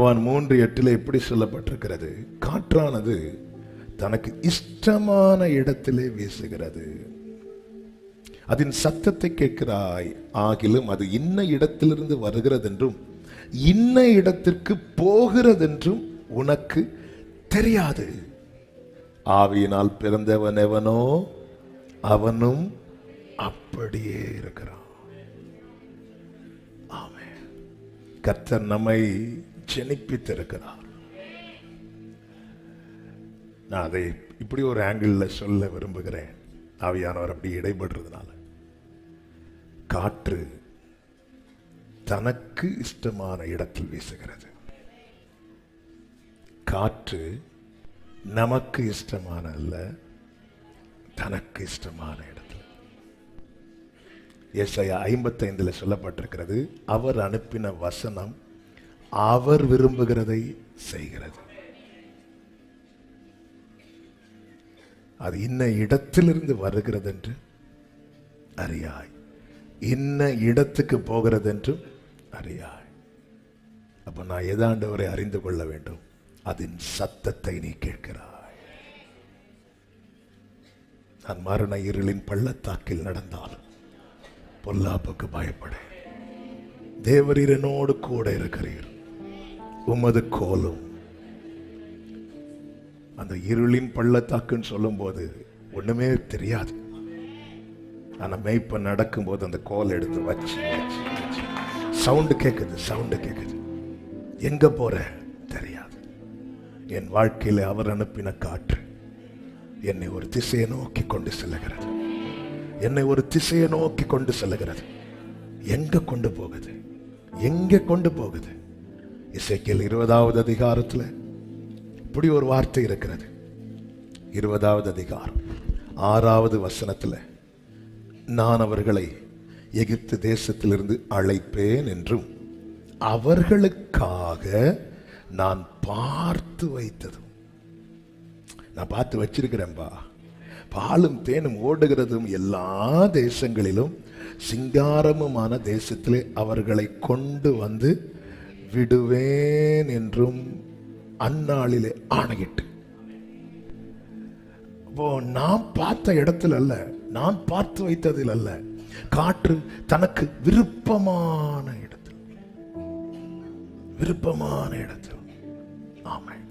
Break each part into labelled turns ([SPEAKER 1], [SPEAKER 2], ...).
[SPEAKER 1] யோவான் 3:8 இப்படி சொல்லப்பட்டிருக்கிறது, காற்றானது தனக்கு இஷ்டமான இடத்திலே வீசுகிறது, அதன் சத்தத்தை கேட்கிறாய், ஆகிலும் அது இன்ன இடத்திலிருந்து வருகிறது என்றும் இன்ன இடத்திற்கு போகிறதென்றும் உனக்கு தெரியாது. ஆவியினால் பிறந்தவன் எவனோ அவனும் அப்படியே இருக்கிறான். ஆமென். கர்த்தர் நம்மை ஜெனிப்பித்திருக்கிறார். நான் அதை இப்படி ஒரு ஆங்கிள் சொல்ல விரும்புகிறேன். ஆவியானவர் அப்படி இடைபடுறதுனால, காற்று தனக்கு இஷ்டமான இடத்தில் வீசுகிறது, காற்று நமக்கு இஷ்டமான அல்ல, தனக்கு இஷ்டமான இடத்தில். ஏசாயா 55 சொல்லப்பட்டிருக்கிறது, அவர் அனுப்பின வசனம் அவர் விரும்புகிறதை செய்கிறது. அது இன்ன இடத்திலிருந்து வருகிறது என்று அறியாய், இன்ன இடத்துக்கு போகிறது என்றும் அறியாய். அப்ப நான் எதாண்டவரை அறிந்து கொள்ள வேண்டும், அதன் சத்தத்தை நீ கேட்கிறாய். நான் மரண இருளின் பள்ளத்தாக்கில் நடந்தாலும் பொல்லாப்புக்கு பயப்படேன், தேவரீர் என்னோடு கூட இருக்கிறீர், உமது கோலும். அந்த இருளின் பள்ளத்தாக்குன்னு சொல்லும் போது ஒண்ணுமே தெரியாது. ஆனா மேய்ப்ப நடக்கும் போது அந்த கோல் எடுத்து வச்சு சவுண்டு கேட்குது, எங்க போற தெரியாது. என் வாழ்க்கையில அவர் அனுப்பின காற்று என்னை ஒரு திசையை நோக்கி கொண்டு செல்லுகிறது, என்னை ஒரு திசையை நோக்கி கொண்டு செல்லுகிறது. எங்க கொண்டு போகுது, எங்க கொண்டு போகுது? எசேக்கியேல் 20வது அதிகாரத்துல இப்படி ஒரு வார்த்தை இருக்கிறது. 20வது அதிகாரம் 6வது வசனத்துல, நான் அவர்களை எகிப்து தேசத்திலிருந்து அழைப்பேன் என்றும் அவர்களுக்காக நான் பார்த்து வைத்ததும். நான் பார்த்து வச்சிருக்கிறேன்பா, பாலும் தேனும் ஓடுகிறதும் எல்லா தேசங்களிலும் சிங்காரமுமான தேசத்திலே அவர்களை கொண்டு வந்து விடுவேன் என்றும் அந்நாளிலே ஆணையிட்டு. நான் பார்த்த இடத்துல அல்ல, நான் பார்த்து வைத்ததில் அல்ல, காற்று தனக்கு விருப்பமான இடத்தில், விருப்பமான இடத்தில். ஆமென்.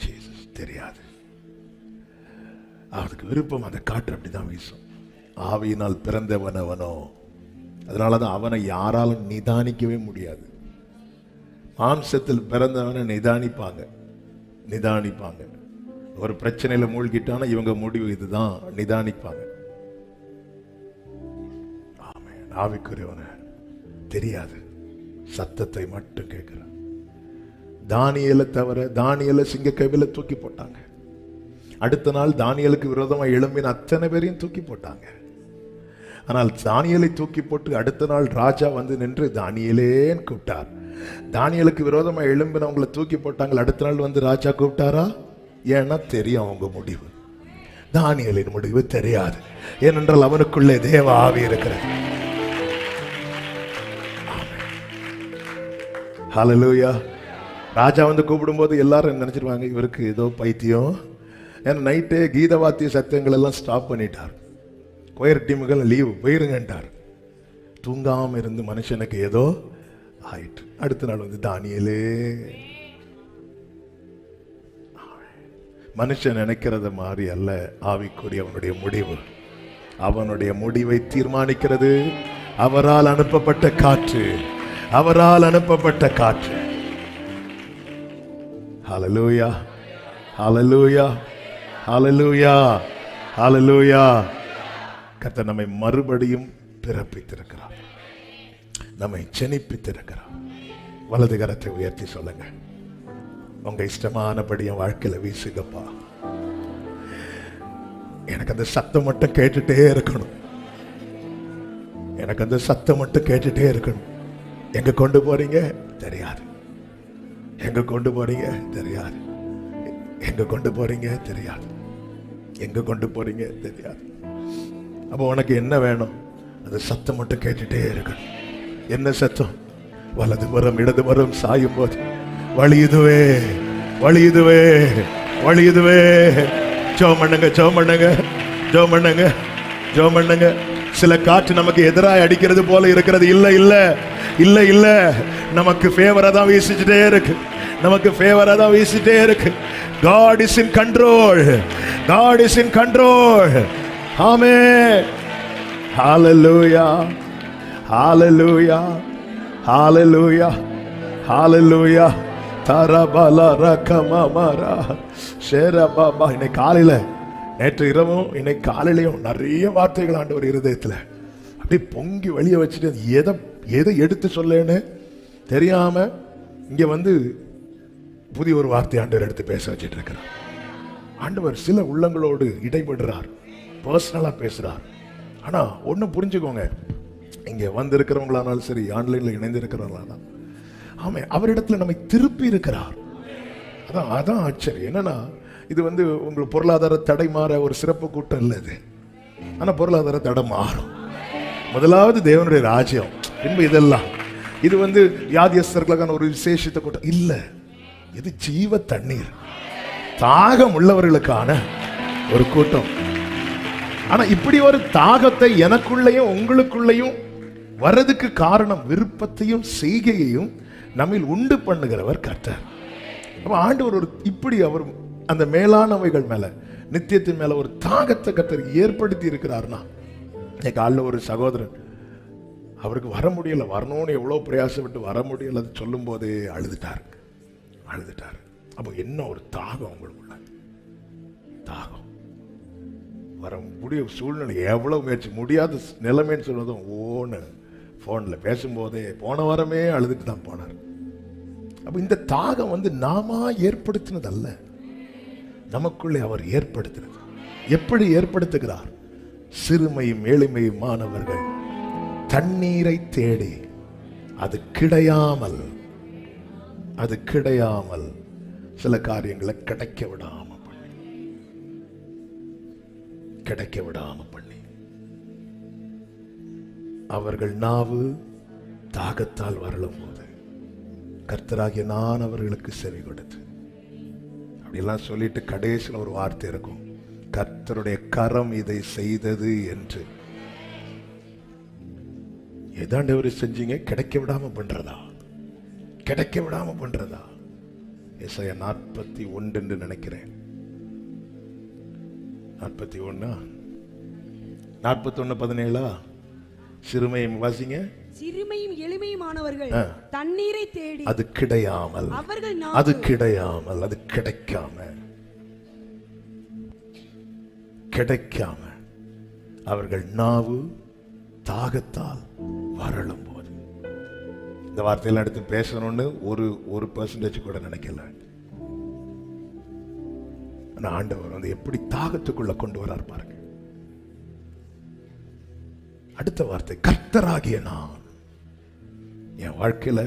[SPEAKER 1] ஜீசஸ் தெரியாது, அவருக்கு விருப்பம். அந்த காற்று அப்படிதான் வீசும். ஆவியினால் பிறந்தவன் அவனோ, அதனாலதான் அவனை யாராலும் நிதானிக்கவே முடியாது. மாம்சத்தில் பிறந்தவனை நிதானிப்பாங்க. ஒரு பிரச்சனையில மூழ்கிட்டான இவங்க முடிவு இதுதான், நிதானிப்பாங்க. ஆமென். ஆவிக்குரியவனை தெரியாது, சத்தத்தை மட்டும் கேட்கிறான். தானியேலை தவிர, தானியேலை சிங்கக்கவில தூக்கி போட்டாங்க. அடுத்த நாள் தானியேலுக்கு விரோதமா எழும்பின அத்தனை பேரையும் தூக்கி போட்டாங்க. ஆனால் தானியேலை தூக்கி போட்டு அடுத்த நாள் ராஜா வந்து நின்று தானியேலேன்னு கூப்பிட்டார். தானியேலுக்கு விரோதமா எழும்பினவங்களை தூக்கி போட்டாங்க. அடுத்த நாள் வந்து ராஜா கூப்பிட்டாரா? ஏன்னா தெரியும் அவங்க முடிவு. தானியேலின் முடிவு தெரியாது, ஏனென்றால் அவனுக்குள்ளே தேவ ஆவி இருக்கிறது. ஹல்லேலூயா. ராஜா வந்து கூப்பிடும் போது எல்லாரும் நினைச்சிருவாங்க இவருக்கு ஏதோ பைத்தியம். ஏன்னா நைட்டே கீத வாத்திய சத்தியங்கள் எல்லாம் ஸ்டாப் பண்ணிட்டார். கொயர் டீமுகள் லீவு போயிருங்கன்றார். தூங்காம இருந்து மனுஷனுக்கு ஏதோ ஆயிட்டு. அடுத்த நாள் வந்து தானியேலே. மனுஷன் நினைக்கிறத மாதிரி அல்ல ஆவிக்குரிய அவனுடைய முடிவு. அவனுடைய முடிவை தீர்மானிக்கிறது அவரால் அனுப்பப்பட்ட காற்று, அவரால் அனுப்பப்பட்ட காற்று. ஹல்லேலூயா, ஹல்லேலூயா, ஹல்லேலூயா, ஹல்லேலூயா. கர்த்தர் நம்மை மறுபடியும் பிறப்பித்திருக்கிறார், நம்மை ஜெனிப்பித்திருக்கிறார். வலது கரத்தை உயர்த்தி சொல்லுங்க, உங்க இஷ்டமானபடி என் வாழ்க்கையில வீசுங்கப்பா. எனக்கு அந்த சத்தம் மட்டும் கேட்டுட்டே இருக்கணும், எனக்கு அந்த சத்தம் மட்டும் கேட்டுட்டே இருக்கணும். எங்க கொண்டு போறீங்க தெரியாது, எங்க கொண்டு போறீங்க தெரியாது, எங்க கொண்டு போறீங்க தெரியாது, எங்க கொண்டு போறீங்க தெரியாது. அப்போ உனக்கு என்ன வேணும்? அந்த சத்தம் மட்டும் கேட்டுட்டே இருக்கணும். என்ன சத்தம்? வலதுபுறம் இடதுபுறம் சாயும் போது வழியுதுவே வழியுதுவே வழியுதுவே. ஜெபம் பண்ணுங்க, ஜெபம் பண்ணுங்க, ஜெபம் பண்ணுங்க, ஜெபம் பண்ணுங்க. சில காற்று நமக்கு எதிராக அடிக்கிறது போல இருக்கிறது. இல்ல இல்ல இல்ல இல்ல, நமக்கு ஃபேவரா தான் வீசிட்டே இருக்கு, நமக்கு ஃபேவரா தான் வீசிட்டே இருக்கு. God is in control. God is in control. Amen. Hallelujah. Hallelujah. Hallelujah. Hallelujah. Tarabala rakamamara. Shera baba. இன்னைக்கு காலையில, நேற்று இரவும் இன்னைக்கு காலையிலையும் நிறைய வார்த்தைகள் ஆண்டவர் இருதயத்தில் அப்படி பொங்கி வெளியே வச்சுட்டு எதை எடுத்து சொல்லேன்னு தெரியாம இங்க வந்து புதிய ஒரு வார்த்தை ஆண்டவர் எடுத்து பேச வச்சுட்டு இருக்கிறார். ஆண்டவர் சில உள்ளங்களோடு இடைபடுறார், பர்சனலா பேசுறார். ஆனா ஒண்ணு புரிஞ்சுக்கோங்க, இங்க வந்து இருக்கிறவங்களானாலும் சரி, ஆன்லைன்ல இணைந்து இருக்கிறவங்களானாலும், ஆமே அவரிடத்துல நம்மை திருப்பி இருக்கிறார். அதான் ஆச்சரியம். என்னன்னா, இது வந்து உங்களுக்கு பொருளாதார தடை மாற ஒரு சிறப்பு கூட்டம் இல்லை இது. ஆனா பொருளாதார தடை மாறும். முதலாவது தேவனுடைய ராஜ்யம், பின்பு இதெல்லாம். இது வந்து வியாதியஸ்தர்களுக்கான ஒரு விசேஷத்தை கூட்டம் இல்ல, இது ஜீவ தண்ணீர், தாகம் உள்ளவர்களுக்கான ஒரு கூட்டம். ஆனா இப்படி ஒரு தாகத்தை எனக்குள்ளேயும் உங்களுக்குள்ளேயும் வர்றதுக்கு காரணம் விருப்பத்தையும் செய்கையையும் நம்மில் உண்டு பண்ணுகிறவர் கர்த்தர். அப்ப ஆண்டவர் ஒரு இப்படி அவர் அந்த மேலானவைகள் மேல, நித்தியத்தின் மேல ஒரு தாகத்தை கர்த்தர் ஏற்படுத்தி இருக்கிறார்னா, காலைல ஒரு சகோதரன் அவருக்கு வர முடியல, வரணும்னு எவ்வளவு பிரயாசப்பட்டு வர முடியல, அது சொல்லும் போதே அழுதுட்டாரு. அப்போ என்ன ஒரு தாகம் உங்களுக்குள்ள, தாகம் வர முடிய சூழ்நிலை, எவ்வளவு முயற்சி முடியாத நிலைமைன்னு சொன்னதும் ஓன்னு போன்ல பேசும்போதே போன வாரமே அழுதுட்டு தான் போனார். அப்ப இந்த தாகம் வந்து நாம ஏற்படுத்தினது அல்ல, நமக்குள்ளே அவர் ஏற்படுத்தினது. எப்படி ஏற்படுத்துகிறார்? சிறுமையும் எளிமையுமானவர்கள் தண்ணீரை தேடி அது கிடையாமல் சில காரியங்களை கிடைக்க விடாம பண்ணி அவர்கள் நாவு தாகத்தால் வரலும் போது கர்த்தராகிய நான் அவர்களுக்கு செவி கொடுத்து, அப்படிலாம் சொல்லிட்டு கடைசியில் ஒரு வார்த்தை இருக்கும், கர்த்தருடைய கரம் இதை செய்தது என்று. ஏதாண்டவர் செஞ்சீங்க? கிடைக்க விடாம பண்றதா? ஏசாயா 41 என்று நினைக்கிறேன், 41:17. சிறுமையும் வாசிங்க.
[SPEAKER 2] சிறுமையும் எளிமையுமானவர்கள் தண்ணீரை தேடி
[SPEAKER 1] அது கிடையாமல், அது கிடைக்காம அவர்கள் நாவு தாகத்தால் வரலும் போது. இந்த வார்த்தையெல்லாம் எடுத்து பேசணும்னு ஒரு பெர்சன்டேஜ் கூட நினைக்கல. ஆண்டவர் வந்து எப்படி தாகத்துக்குள்ள கொண்டு வரார் பாருங்க. அடுத்த வார்த்தை, கர்த்தராகிய நான். என் வாழ்க்கையில,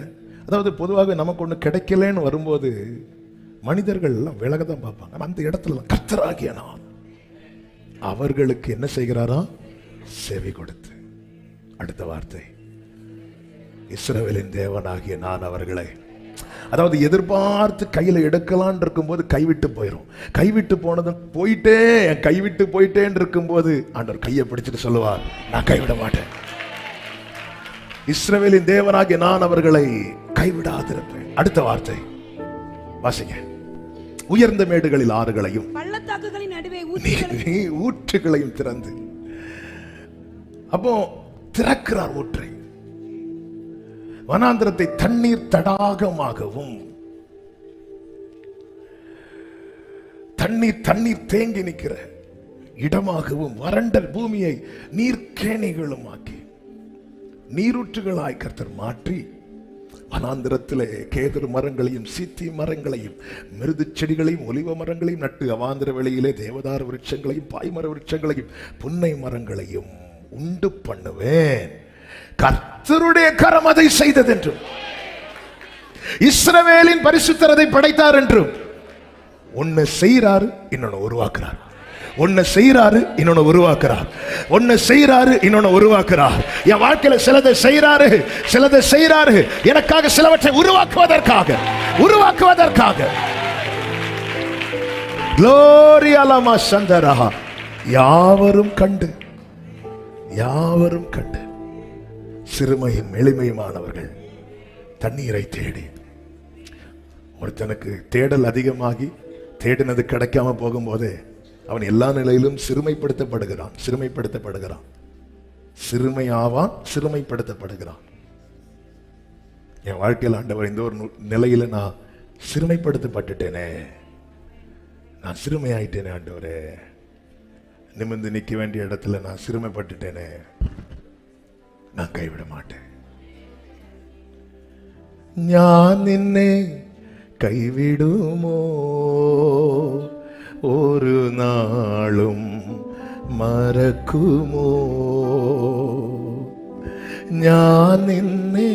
[SPEAKER 1] அதாவது பொதுவாக நமக்கு ஒண்ணு கிடைக்கலன்னு வரும்போது மனிதர்கள் எல்லாம் விலகதான் பார்ப்பாங்க. அந்த இடத்துல கர்த்தராகிய நான் அவர்களுக்கு என்ன செய்கிறாரா? செவி கொடுத்து. அடுத்த வார்த்தை, இஸ்ரவேலின் தேவனாகிய நான் அவர்களை, அதாவது எதிர்பார்த்து கையில எடுக்கலான் இருக்கும்போது கைவிட்டு போனதும் கைவிட்டு போயிட்டேன்னு இருக்கும்போது ஆண்டவர் கையை பிடிச்சிட்டு சொல்லுவார், நான் கைவிட மாட்டேன். இஸ்ரவேலின் தேவனாகிய நான் அவர்களை கைவிடாதிருப்பேன். அடுத்த வார்த்தை வாசிங்க. உயர்ந்த மேடுகளில் ஆறுகளையும்
[SPEAKER 2] பள்ளத்தாக்குகளின் நடுவே
[SPEAKER 1] ஊற்றுகளையும் திறந்து, அப்போ திறக்கிறார் ஊற்றை. வனாந்திரத்தை தண்ணீர் தடாகமாகவும், தண்ணீர் தேங்கி நிற்கிற இடமாகவும், வறண்ட பூமியை நீர்க்கேணிகளும் ஆக்கி நீரூற்றுகளாய் கர்த்தர் மாற்றி, வனாந்திரத்திலே கேதுரு மரங்களையும் சீத்தி மரங்களையும் மிருது செடிகளையும் ஒலிவ மரங்களையும் நட்டு, அவாந்திர வெளியிலே தேவதார விருட்சங்களையும் பாய்மர விருட்சங்களையும் புன்னை மரங்களையும் உண்டு பண்ணுவேன். கர்த்தருடைய கரம் அதை செய்தது என்றும், இஸ்ரவேலின் பரிசுத்தர் அதை படைத்தார் என்றும். ஒன்னு செய்கிறார், இன்னொன்னு உருவாக்குறார். ஒன்னு செய்யறாரு, இன்னொன்னு உருவாக்குறார். ஒன்னு செய்யறாரு, இன்னொன்னு உருவாக்குறார். என் வாழ்க்கையில சிலதை செய்யறாரு எனக்காக, சிலவற்றை உருவாக்குவதற்காக. Gloria lama sandaraha. யாவரும் கண்டு சிறுமையும் எளிமையுமானவர்கள் தண்ணீரை தேடி. ஒருத்தனுக்கு தேடல் அதிகமாகி தேடினது கிடைக்காம போகும்போது அவன் எல்லா நிலையிலும் சிறுமைப்படுத்தப்படுகிறான். சிறுமைப்படுத்தப்படுகிறான். என் வாழ்க்கையில் ஆண்டவர் இந்த ஒரு நிலையில நான் சிறுமைப்படுத்தப்பட்டுட்டேனே, நான் சிறுமையாயிட்டேனே ஆண்டவரே, நிமிர்ந்து நிற்க வேண்டிய இடத்துல நான் சிறுமைப்பட்டுட்டேனே, நான் கைவிட மாட்டேன். ഞാൻ നിന്നെ കൈവിടുമോ ഒരു നാളും മറക്കുമോ? ഞാൻ നിന്നെ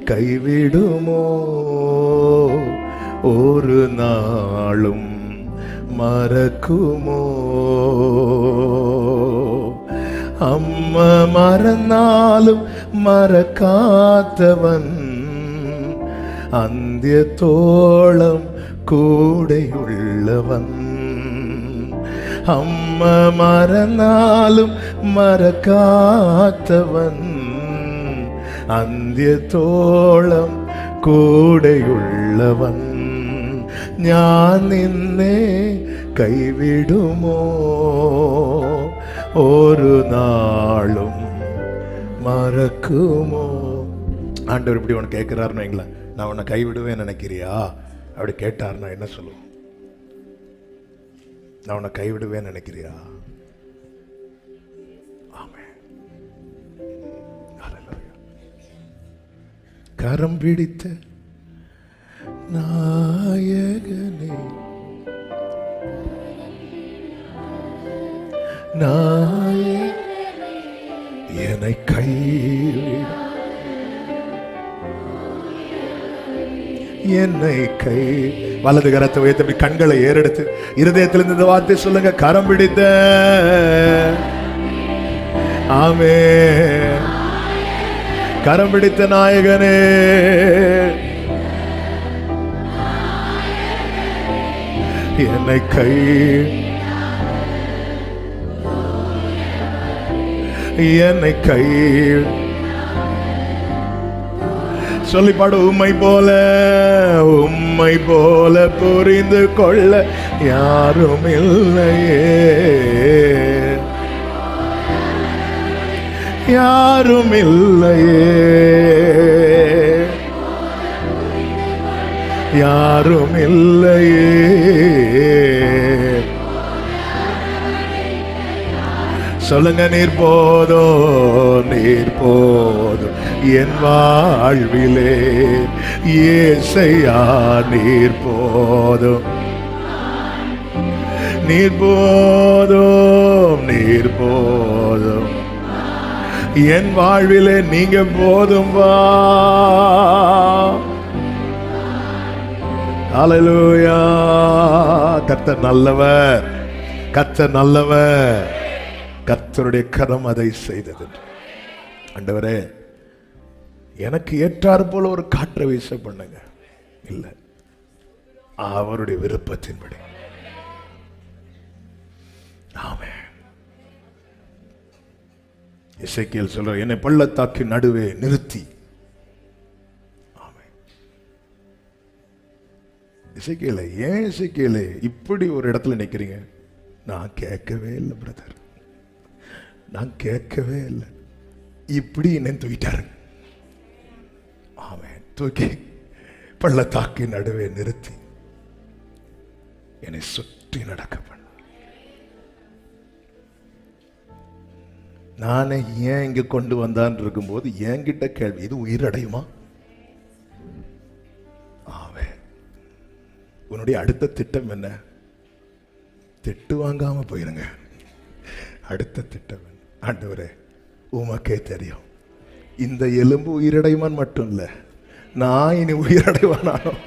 [SPEAKER 1] കൈവിടുമോ ഒരു നാളും മറക്കുമോ? അമ്മ മറന്നാലും മറക്കാത്തവൻ അന്ത്യത്തോളം കൂടെയുള്ളവൻ. അമ്മ മറന്നാലും മറക്കാത്തവൻ അന്ത്യത്തോളം കൂടെയുള്ളവൻ. ഞാൻ നിന്നെ കൈവിടുമോ ഒരു നാളും மறக்குமோ? ஆண்டவர் இப்படி உனக்கு கேட்கிறாருன்னு வைங்களேன், நான் உன்னை கைவிடுவேன் நினைக்கிறியா? அப்படி கேட்டாருன்னா என்ன சொல்லுவோம்? நான் உன்னை கைவிடுவேன் நினைக்கிறியா? ஆமென். ஹல்லேலூயா. கரம் பிடித்த நாயகனே, என்னை வலது கரத்தை உயர்த்தி கண்களை ஏறெடுத்து இருதயத்திலிருந்து இந்த வார்த்தை சொல்லுங்க. கரம் பிடித்த ஆமென், கரம் பிடித்த நாயகனே, என்னை கை சொல்லி பாடு. உம்மை போல புரிந்து கொள்ள யாரும் இல்லையே, யாரும் இல்லையே, யாரும் இல்லையே. சொல்லுங்க. நீர் போதும் என் வாழ்விலே இயேசையா, நீர் போதும் என் வாழ்விலே, நீங்க போதும் வா. ஹல்லேலூயா. கர்த்தர் நல்லவர், கர்த்தருடைய கரம் அதை செய்தது. ஆண்டவரே, எனக்கு ஏற்றாறு போல ஒரு காற்றை வீச பண்ணுங்க. இல்ல, அவருடைய விருப்பத்தின்படி. ஆமென். எசேக்கியேல் சொல்ற, என்னை பள்ளத்தாக்கின் நடுவே நிறுத்தி. ஆமென். எசேக்கியேலே, ஏன் எசேக்கியேலே இப்படி ஒரு இடத்துல நிக்கிறீங்க? நான் கேட்கவே இல்லை பிரதர், நான் கேட்கவே இல்லை. இப்படி என்ன தூக்கிட்டாரு. ஆமென். தூக்கி பள்ளத்தாக்கி நடுவே நிறுத்தி என்னை சுற்றி நடக்க பண்ண. நானே ஏன் இங்க கொண்டு வந்தான் இருக்கும்போது என்கிட்ட கேள்வி, இது உயிரடையுமா? ஆமென். உன்னுடைய அடுத்த திட்டம் என்ன? திட்டு வாங்காம போயிருங்க. அடுத்த திட்டம் ஆண்டவரே உமக்கே தெரியும். இந்த எலும்பு உயிரடைவான் மட்டும் இல்ல, நான் இனி உயிரடைவானாலும்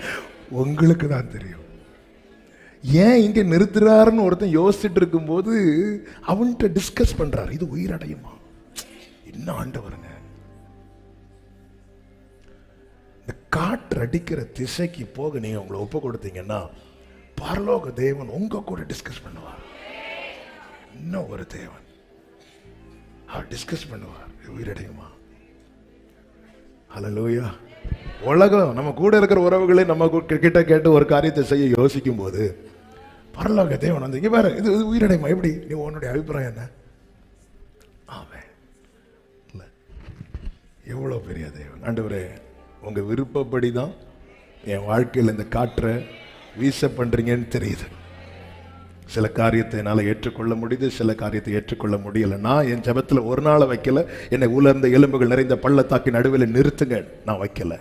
[SPEAKER 1] உங்களுக்கு தான் தெரியும். ஏன் இங்க நிறுத்துறாருன்னு ஒருத்தன் யோசிச்சுட்டு இருக்கும்போது அவன்கிட்ட டிஸ்கஸ் பண்றாரு, இது உயிரடையுமா? என்ன ஆண்டவருங்க, இந்த காற்று அடிக்கிற திசைக்கு போக நீங்க உங்களை ஒப்பு கொடுத்தீங்கன்னா பரலோக தேவன் உங்க கூட டிஸ்கஸ் பண்ணுவார். இன்னும் ஒரு தேவன் அவர் டிஸ்கஸ் பண்ணுவார், உயிரடையுமா? ஹல்லேலூயா. உலகம் நம்ம கூட இருக்கிற உறவுகளை நம்ம கிட்ட கேட்டு ஒரு காரியத்தை செய்ய யோசிக்கும் போது பரலோக தேவன் வந்து இங்க பாரு, இது உயிரடையுமா? எப்படி? நீ உன்னுடைய அபிப்பிராயம் என்ன? ஆமென். இல்ல, எவ்வளவு பெரிய தேவன். ஆண்டவரே, உங்க விருப்பப்படி தான் என் வாழ்க்கையில் இந்த காற்றை வீச பண்றீங்கன்னு தெரியுது. சில காரியத்தை என்னால் ஏற்றுக்கொள்ள முடியுது, சில காரியத்தை ஏற்றுக்கொள்ள முடியல. நான் என் ஜெபத்துல ஒரு நாளை வைக்கல, என்னை உலர்ந்த எலும்புகள் நிறைந்த பள்ளத்தாக்கி நடுவில் நிறுத்துங்க, நான் வைக்கல,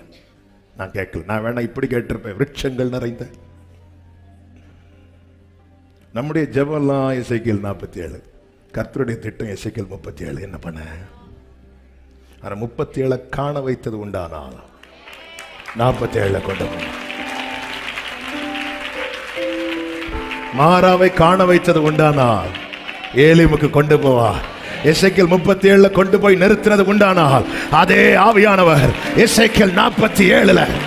[SPEAKER 1] நான் கேட்கல. நான் வேணா இப்படி கேட்டிருப்பேன், விருட்சங்கள் நிறைந்த. நம்முடைய ஜெபம்லாம் எசேக்கியேல் 47, கர்த்தருடைய திட்டம் எசேக்கியேல் 37. என்ன பண்ண? ஆனா 37 காண வைத்தது உண்டானால் 47 கொண்டு போன. மாறாவை காண வைத்தது உண்டானால் ஏலிமுக்கு கொண்டு போவார். எசேக்கியேல் 37 கொண்டு போய் நிறுத்தினது உண்டானால் அதே ஆவியானவர் எசேக்கியேல் 47.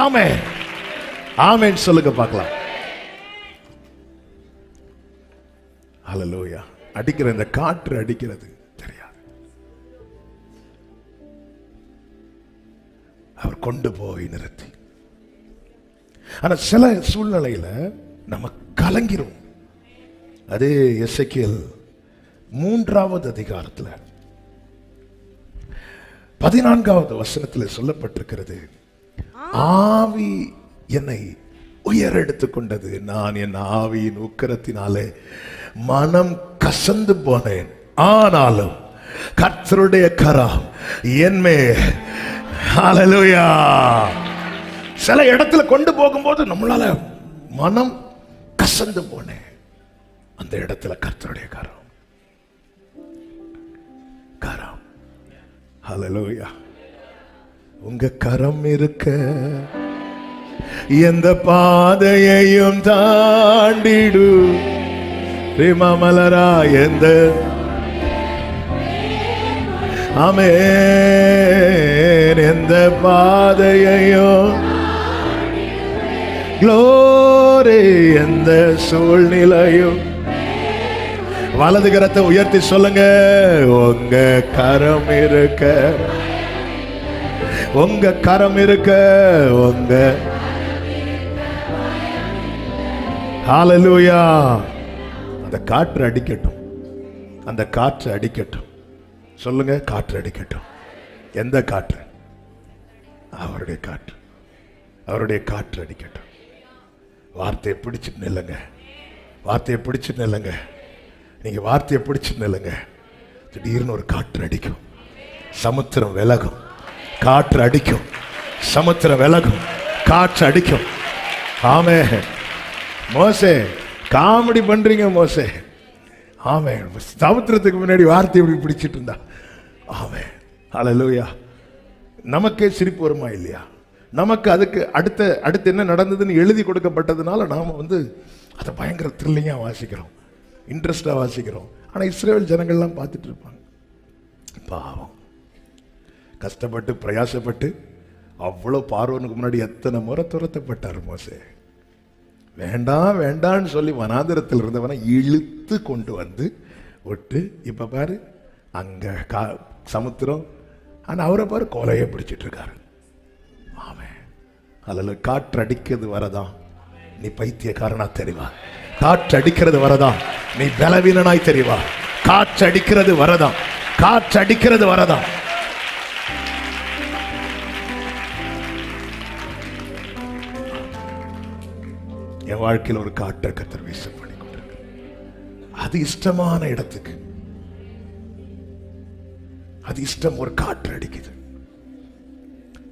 [SPEAKER 1] ஆமென், ஆமென் சொல்லுங்க பார்க்கலாம். ஹல்லேலூயா. அடிக்கிற இந்த காற்று அடிக்கிறது தெரியாது, அவர் கொண்டு போய் நிறுத்தி. ஆனா சில சூழ்நிலையில நம்ம கலங்கிறோம். அதே எசேக்கியேல் 3வது அதிகாரத்துல 14வது வசனத்துல சொல்லப்பட்டிருக்கிறது, ஆவி என்னை உயரெடுத்துக் கொண்டது, நான் என் ஆவியின் உக்கிரத்தினாலே மனம் கசந்து போனேன், ஆனாலும் கர்த்தருடைய கரம் என்மேல். ஹல்லேலூயா. சில இடத்துல கொண்டு போகும்போது நம்மளால மனம் கசந்து போனேன், அந்த இடத்துல கர்த்தருடைய கரம். ஹல்லேலூயா. உங்க கரம் இருக்க எந்த பாதையையும் தாண்டிடு, மலரா எந்த. ஆமென். எந்த பாதையையும் க்ளோரி, எந்த சூழ்நிலையும். வலது கரத்தை உயர்த்தி சொல்லுங்க, உங்க கரம் இருக்க, உங்க கரம் இருக்க, உங்க. ஹல்லேலூயா. அந்த காற்று அடிக்கட்டும், அந்த காற்று அடிக்கட்டும். சொல்லுங்க, காற்று அடிக்கட்டும். எந்த காற்று? அவருடைய காற்று, அவருடைய காற்று அடிக்கட்டும். வார்த்தையை பிடிச்சிட்டு நில்லுங்க, வார்த்தையை பிடிச்சிட்டு நில்லுங்க. நீங்க வார்த்தையை பிடிச்சிட்டு நில்லுங்க. திடீர்னு ஒரு காற்று அடிக்கும், சமுத்திரம் விலகும். காற்று அடிக்கும், சமுத்திரம் விலகும், காற்று அடிக்கும். ஆமே. மோசே காமெடி பண்றீங்க மோசே. ஆமே. சமுத்திரத்துக்கு முன்னாடி வார்த்தை எப்படி பிடிச்சிட்டு இருந்தா. ஆமே. ஹல்லேலூயா. நமக்கே சிரிப்பு வருமா இல்லையா? நமக்கு அதுக்கு அடுத்து என்ன நடந்ததுன்னு எழுதி கொடுக்கப்பட்டதுனால நாம அதை பயங்கர த்ரில்லிங்கா வாசிக்கிறோம், இன்ட்ரெஸ்டா வாசிக்கிறோம். ஆனா இஸ்ரவேல் ஜனங்கள்லாம் பார்த்துட்டு இருப்பாங்க. பாவம், கஷ்டப்பட்டு பிரயாசப்பட்டு அவ்வளவு பார்வோனுக்கு முன்னாடி எத்தனை முறை துரத்தப்பட்டார் மோசே. வேண்டாம் வேண்டான்னு சொல்லி வனாந்திரத்தில் இருந்தவனை இழுத்து கொண்டு வந்து விட்டு, இப்ப பாரு அங்க சமுத்திரம். ஆனா அவரை பாரு கொலையை பிடிச்சிட்டு இருக்காரு. ஆமென். அதுல காற்று அடிக்கிறது வரதான் நீ பைத்தியக்காரனா தெரிவா. காற்று அடிக்கிறது வரதான் நீ பலவீனனாய் தெரிவா. காற்று அடிக்கிறது வரதான், காற்று அடிக்கிறது வரதான். என் வாழ்க்கையில் ஒரு காற்றை கர்த்தர் வீச பண்ணி கொண்டிருக்க, அது இஷ்டமான இடத்துக்கு, அது இஷ்டம். ஒரு காற்று அடிக்குது.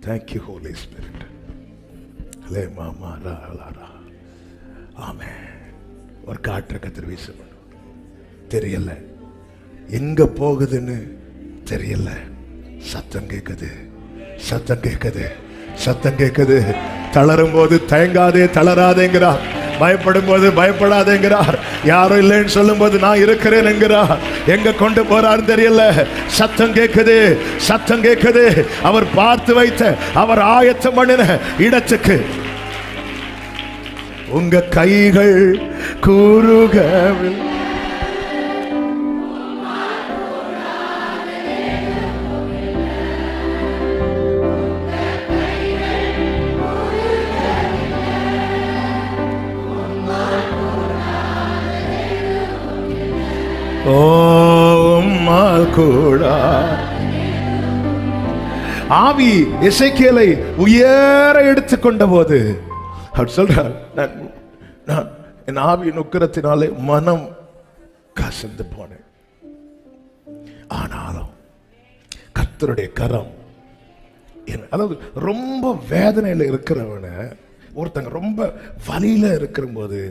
[SPEAKER 1] Thank you Holy Spirit. லே மாமா ரா ரா ரா. ஆமென். ஒரு காற்றை கர்த்தர் வீச பண்ணு. தெரியல எங்க போகுதுன்னு தெரியல. சத்தம் கேட்குது, சத்தம் கேட்குது, சத்தம் கேட்குது. தளரும் போது தயங்காதே தளராதேங்கிறார். பயப்படும் போது பயப்படாதேங்கிறார். யாரும் இல்லைன்னு சொல்லும் போது நான் இருக்கிறேன் என்கிறார். எங்க கொண்டு போறாரு தெரியல. சத்தம் கேட்குது, சத்தம் கேட்குது. அவர் பார்த்து வைத்த, அவர் ஆயத்தம் பண்ணின இடத்துக்கு உங்க கைகள் கூறுகவில் கூட ஆவி எசேக்கியேலை உயர எடுத்துக்கொண்ட போது அவர் சொல்றார், என் ஆவியின் உக்கிரத்தினாலே மனம் கசந்து போனேன். ஆனாலும் கர்த்தருடைய கரம், அதாவது ரொம்ப வேதனையில இருக்கிறவன, ஒருத்தங்க ரொம்ப வலியில இருக்கிற போது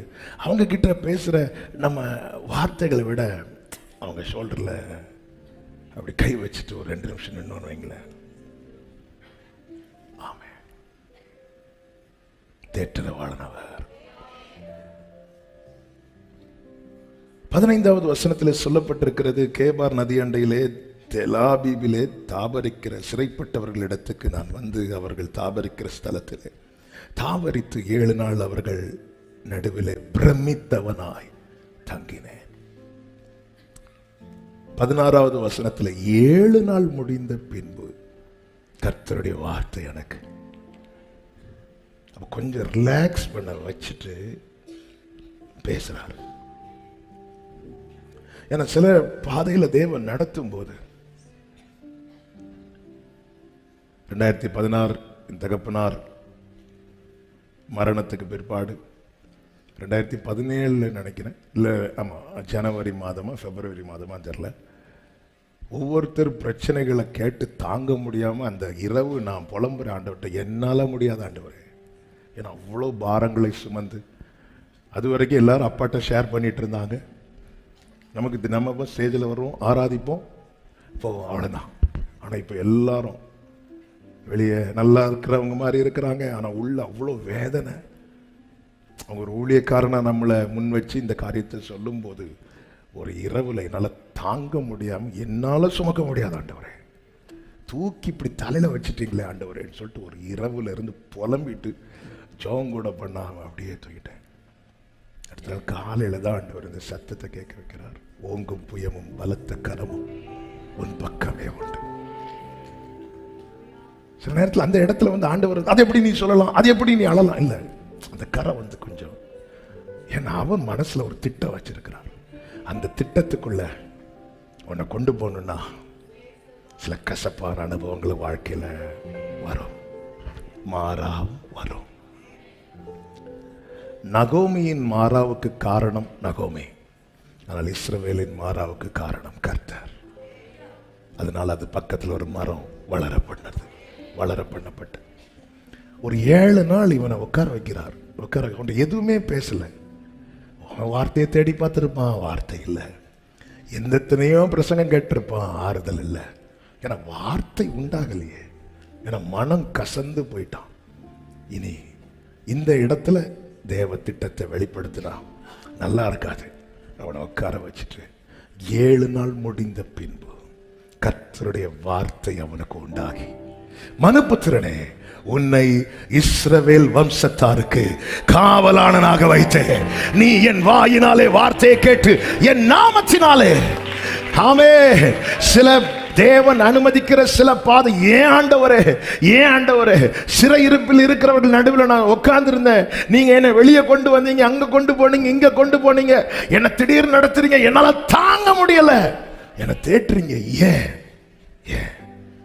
[SPEAKER 1] அவங்க கிட்ட பேசுற நம்ம வார்த்தைகளை விட அவங்க ஷோல்டர்ல அப்படி கை வச்சுட்டு ஒரு 2 நிமிஷம் நின்னு வைங்களேன். ஆமே, தேற்றரவாளனவர். 15வது வசனத்தில் சொல்லப்பட்டிருக்கிறது, கேபார் நதி அண்டையிலே தெலாபீபிலே தாபரிக்கிற சிறைப்பட்டவர்களிடத்துக்கு நான் வந்து அவர்கள் தாபரிக்கிற ஸ்தலத்திலே தாபரித்து 7 நாள் அவர்கள் நடுவிலே பிரமித்தவனாய் தங்கினேன். 16வது வசனத்தில் 7 நாள் முடிந்த பின்பு கர்த்தருடைய வார்த்தை எனக்கு கொஞ்சம் ரிலாக்ஸ் பண்ண வச்சுட்டு பேசுறாரு. ஏன்னா சில பாதையில தேவன் நடத்தும் போது 2016 தகப்பனார் மரணத்துக்கு பிற்பாடு 2017 நினைக்கிறேன், இல்லை ஆமா ஜனவரி மாதமா பிப்ரவரி மாதமா தெரியல, ஒவ்வொருத்தர் பிரச்சனைகளை கேட்டு தாங்க முடியாம அந்த இரவு நான் புலம்புற ஆண்டவர்கிட்ட, என்னால முடியாத ஆண்டவரே, ஏன்னா அவ்வளோ பாரங்களை சுமந்து, அது வரைக்கும் எல்லாரும் அப்பாட்ட ஷேர் பண்ணிட்டு இருந்தாங்க. நமக்கு நம்ம ஸ்டேஜில் வருவோம், ஆராதிப்போம், போவோம், அவ்வளோதான். ஆனால் இப்போ எல்லாரும் வெளியே நல்லா இருக்கிறவங்க மாதிரி இருக்கிறாங்க, ஆனால் உள்ள அவ்வளோ வேதனை. அவங்க ஒரு ஊழியக்காரனா நம்மளை முன் வச்சு இந்த காரியத்தை சொல்லும் போது ஒரு இரவுல என்னால் தாங்க முடியாமல், என்னால் சுமக்க முடியாது ஆண்டவரே, தூக்கி இப்படி தலையில் வச்சுட்டீங்களே ஆண்டவரேன்னு சொல்லிட்டு ஒரு இரவுல இருந்து புலம்பிட்டு ஜோம் கூட பண்ணாம அப்படியே தூக்கிட்டேன். அடுத்த நாள் காலையில் தான் ஆண்டவர் இந்த சத்தத்தை கேட்க வைக்கிறார், ஓங்கும் புயமும் பலத்த கரமும் உன் பக்கமே உண்டு. சில நேரத்தில் அந்த இடத்துல வந்து ஆண்டவர், அதை எப்படி நீ சொல்லலாம், அது எப்படி நீ அழலாம், இல்லை அந்த கரை வந்து கொஞ்சம், ஏன்னா அவன் மனசுல ஒரு திட்டம் வச்சிருக்கிறார். அந்த திட்டத்துக்குள்ள உன்னை கொண்டு போகணும்னா சில கசப்பான அனுபவங்கள் வாழ்க்கையில வரும், மாறா வரும். நகோமியின் மாறாவுக்கு காரணம் நகோமி, ஆனால் இஸ்ரவேலின் மாறாவுக்கு காரணம் கர்த்தர். அதனால் அது பக்கத்தில் ஒரு மரம் வளர பண்ணப்பட்டு ஒரு 7 நாள் இவனை உட்கார வைக்கிறார். உட்கார எதுவுமே பேசல. வார்த்தையை தேடி பார்த்துருப்பான், வார்த்தை இல்லை. எத்தனையோ பிரசங்கம் கேட்டிருப்பான், ஆறுதல் இல்லை. ஏன்னா வார்த்தை உண்டாகலையே, ஏன்னா மனம் கசந்து போயிட்டான். இனி இந்த இடத்துல தேவ திட்டத்தை வெளிப்படுத்தினா நல்லா இருக்காது. அவனை உட்கார வச்சுட்டு 7 நாள் முடிந்த பின்பு கர்த்தருடைய வார்த்தை அவனுக்கு உண்டாகி, மனுபுத்திரனே, உன்னை இஸ்ரவேல் வம்சத்தாருக்கு காவலாளனாக வைத்தேன். நீ என் வாயினாலே வார்த்தையை கேட்டு என் நாமத்தினாலே. ஆமே, சில தேவன் அனுமதிக்கிற சில பாதை, ஏன் ஆண்டவரே சிறையிருப்பில் இருக்கிறவர்கள் நடுவில் நான் உட்கார்ந்து இருந்தேன், நீங்க என்ன வெளியே கொண்டு வந்தீங்க, அங்க கொண்டு போனீங்க, இங்க கொண்டு போனீங்க, என்ன திடீர்னு நடத்துறீங்க, என்னால தாங்க முடியல, என்ன தேட்டுறீங்க. ஏன்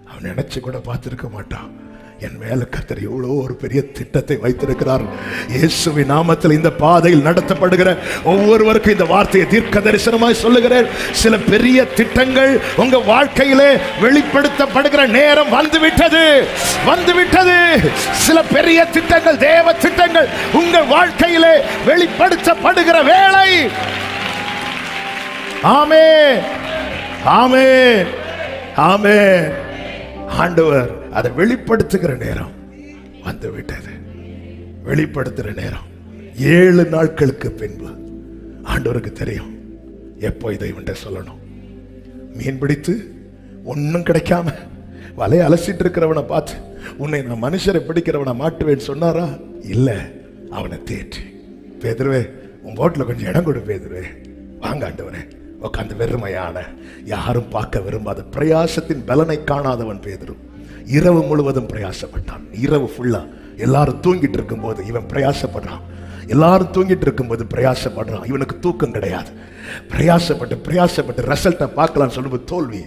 [SPEAKER 1] அவன் நினைச்சு கூட பார்த்திருக்க மாட்டான், என் மேல கர்த்தர் எவ்வளோ ஒரு பெரிய திட்டத்தை வைத்திருக்கிறார். இயேசுவின் நாமத்தில் இந்த பாதையில் நடத்தப்படுகிற ஒவ்வொருவருக்கும் இந்த வார்த்தையை தீர்க்க தரிசனமாய் சொல்லுகிறேன். சில பெரிய திட்டங்கள் உங்க வாழ்க்கையிலே வெளிப்படுத்தப்படுகிற நேரம் வந்துவிட்டது. சில பெரிய திட்டங்கள், தேவ திட்டங்கள் உங்கள் வாழ்க்கையிலே வெளிப்படுத்தப்படுகிற வேளை. ஆமென், ஆமென், ஆமென். ஆண்டவர் அதை வெளிப்படுத்துகிற நேரம் வந்துவிட்டது. வெளிப்படுத்துற நேரம் 7 நாட்களுக்கு பின்பு ஆண்டவருக்கு தெரியும் எப்போ இதை இவன்ட்ட சொல்லணும். மீன் பிடித்து ஒன்னும் கிடைக்காம வலையை அலசிட்டு இருக்கிறவனை பார்த்து உன்னை நான் மனுஷரை பிடிக்கிறவனை மாட்டுவேன்னு சொன்னாரா? இல்ல, அவனை தேற்றி, பேதுருவே உன் போட்டில் கொஞ்சம் இடம் கொடு பேதுருவே, வாங்க ஆண்டவனே உட்காந்து. வெறுமையான யாரும் பார்க்க விரும்பாத பிரயாசத்தின் பலனை காணாதவன் பேதுரு இரவு முழுவதும் பிரயாசப்பட்டான். இரவு ஃபுல்லா எல்லாரும் தூங்கிட்டு இருக்கும் போது இவன் பிரயாசப்படுறான். எல்லாரும் தூங்கிட்டு இருக்கும்போது பிரயாசப்படுறான். இவனுக்கு தூக்கம் கிடையாது. பிரயாசப்பட்டு ரிசல்ட்டை பார்க்கலாம்னு சொல்லும்போது தோல்வி,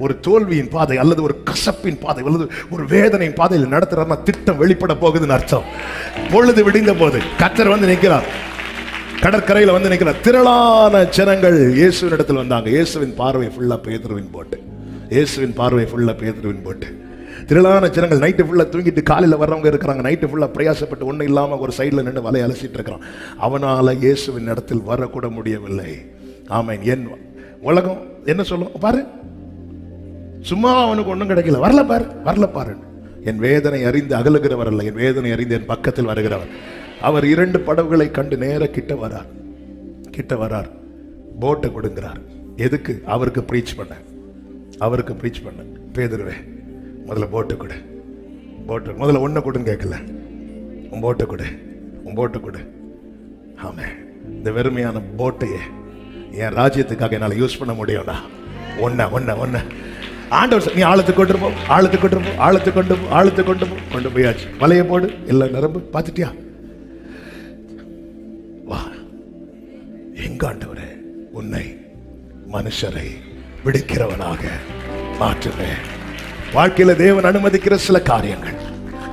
[SPEAKER 1] ஒரு தோல்வியின் பாதை அல்லது ஒரு கசப்பின் பாதை அல்லது ஒரு வேதனையின் பாதையில் நடத்துறாருன்னா திட்டம் வெளிப்பட போகுதுன்னு அர்த்தம். பொழுது விடிந்த போது கர்த்தர் வந்து நிற்கிறார், கடற்கரையில் வந்து நிற்கிறார். திரளான ஜனங்கள் இயேசுவின் இடத்தில் வந்தாங்க. இயேசுவின் பார்வை ஃபுல்லா பேதுருவின் போட்டு. திரளான ஜனங்கள் நைட்டு ஃபுல்லாக தூங்கிட்டு காலையில் வர்றவங்க இருக்கிறாங்க. நைட்டு ஃபுல்லாக பிரயாசப்பட்டு ஒன்றும் இல்லாமல் ஒரு சைடில் நின்று வலையை அலசிட்டு இருக்கிறான். அவனால் இயேசுவின் இடத்தில் வரக்கூட முடியவில்லை. ஆமென். என் உலகம் என்ன சொல்லும் பாரு, சும்மா அவனுக்கு ஒன்றும் கிடைக்கல, வரல பாரு. என் வேதனை அறிந்து அகலுகிறவர் அல்ல, என் வேதனை அறிந்து என் பக்கத்தில் வருகிறவர். அவர் 2 படகுகளை கண்டு நேர கிட்ட வரார். போட்டை கொடுங்கிறார். எதுக்கு? அவருக்கு ப்ரீச் பண்ண. பேதுருவே முதல்ல போட்டு கொடு, முதல்ல ஒன்றை கொடுன்னு கேட்கல, உன் போட்டை கொடு. ஆமே, இந்த வெறுமையான போட்டையே என் ராஜ்யத்துக்காக என்னால் யூஸ் பண்ண முடியும்னா ஒன்ன ஆண்டவர் நீ ஆழத்துக்கு கொண்டு போயாச்சு. வலைய போடு, எல்லாம் நிரம்பு. பார்த்துட்டியா? வா, எங்க ஆண்டவரே உன்னை மனுஷரை பிடிக்கிறவனாக மாற்றுவேன். வாழ்க்கையில தேவன் அனுமதிக்கிற சில காரியங்கள்,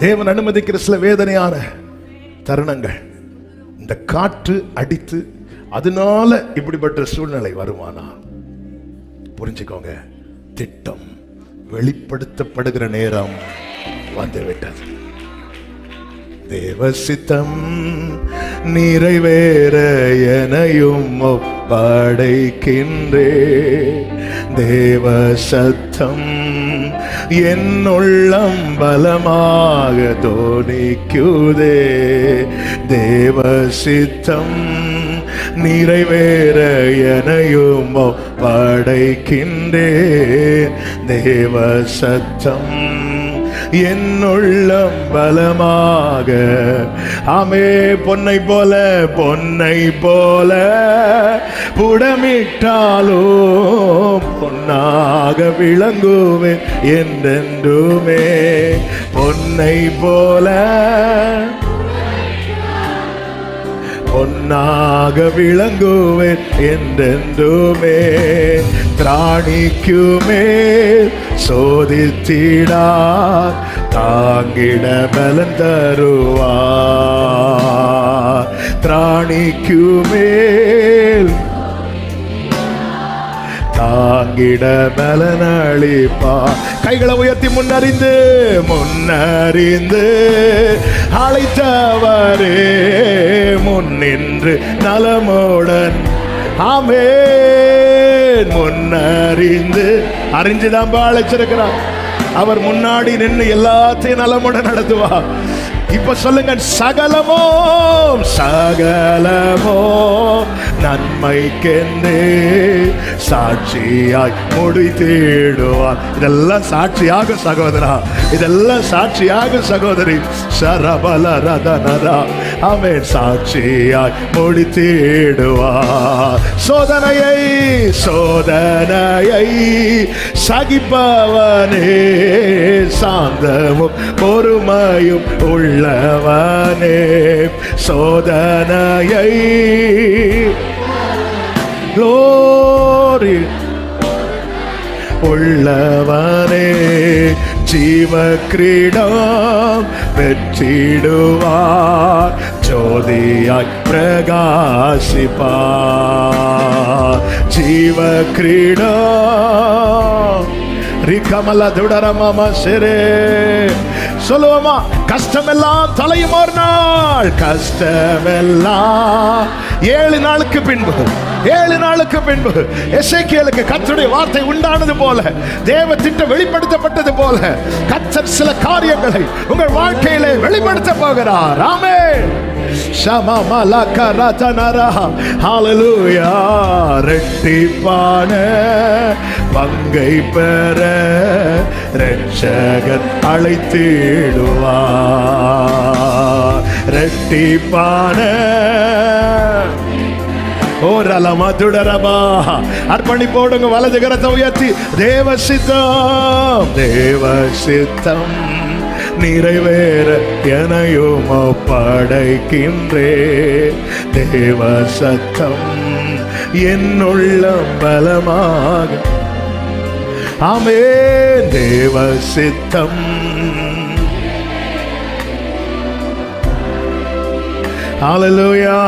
[SPEAKER 1] தேவன் அனுமதிக்கிற சில வேதனையான தருணங்கள், இந்த காற்று அடித்து அதனால இப்படிப்பட்ட சூழ்நிலை வருமானா புரிஞ்சுக்கோங்க, திட்டம் வெளிப்படுத்தப்படுகிற நேரம் வந்துவிட்டது. தேவ சித்தம் நிறைவேற எனையும் ஒப்படைக்கின்றே. தேவ சத்தம் என்னுள்ளம் பலமாக தோணிக்குதே. தேவ சித்தம் நிறைவேற எனையும் ஒப்படைக்கின்றே. தேவ சத்தம் என்னுள்ளம் பலமாக. ஆமே, பொன்னை போல புடமிட்டாலும் பொன்னாக விளங்குவேன் என்றென்றுமே. பொன்னை போல பொன்னாக விளங்குவேன் என்றென்றுமே. திராணிக்குமே சோதித்திடா தாங்கிட பலன் தருவார். திராணிக்குமேல் தாங்கிட பலனளிப்பா. கைகளை உயர்த்தி முன்னறிந்து அழைத்தவரே முன்னின்று நலமுடன். ஆமென். அறிஞ்சுதான் அழைச்சிருக்கிறார். அவர் முன்னாடி நின்று எல்லாத்தையும் நலமுடன் நடத்துவார். இப்ப சொல்லுங்க, சகலமோ நன்மைக்கென்றே சாட்சியாய் முடித்திடுவார். இதெல்லாம் சாட்சியாக சகோதரா, இதெல்லாம் சாட்சியாக சகோதரி. சரபல ரதனரா ஆமென். சாட்சியாய் முடித்திடுவார். சோதனையை சகிப்பவனே சாந்தமும் பொறுமையும் உள்ளவனே. சோதனையை லோரி உள்ளவனே. ஜீவ கிரீடம் பெற்றிடுவார். ஜோதியாய் பிரகாசிப்பார். ஜீவ கிரீடம் ரிகமல துடரம சிரே சொல்லுவோமா? கஷ்டமெல்லாம் தொலையும் ஒரு நாள். கஷ்டமெல்லாம் 7 நாளுக்கு பின்பு எசேக்கியேலுக்கு கர்த்தருடைய வார்த்தை உண்டானது போல, தேவ திட்டம் வெளிப்படுத்தப்பட்டது போல, கர்த்தர் சில காரியங்களை உங்கள் வாழ்க்கையிலே வெளிப்படுத்த போகிறார். ஆமென். ஹல்லேலூயா. இரட்டிப்பான பங்கை பெற இரட்சகர் அழைத்திடுவார். இரட்டிப்பான அர்ப்பணி போடுங்க. வலது கரத்தை உயர்த்தி, தேவ சித்தம் நிறைவேற எனையும் ஒப்படைக்கின்றே. தேவ சத்தம் என்னுள்ளம் பலமாக. ஆமென். தேவ சித்தம். ஹல்லேலூயா.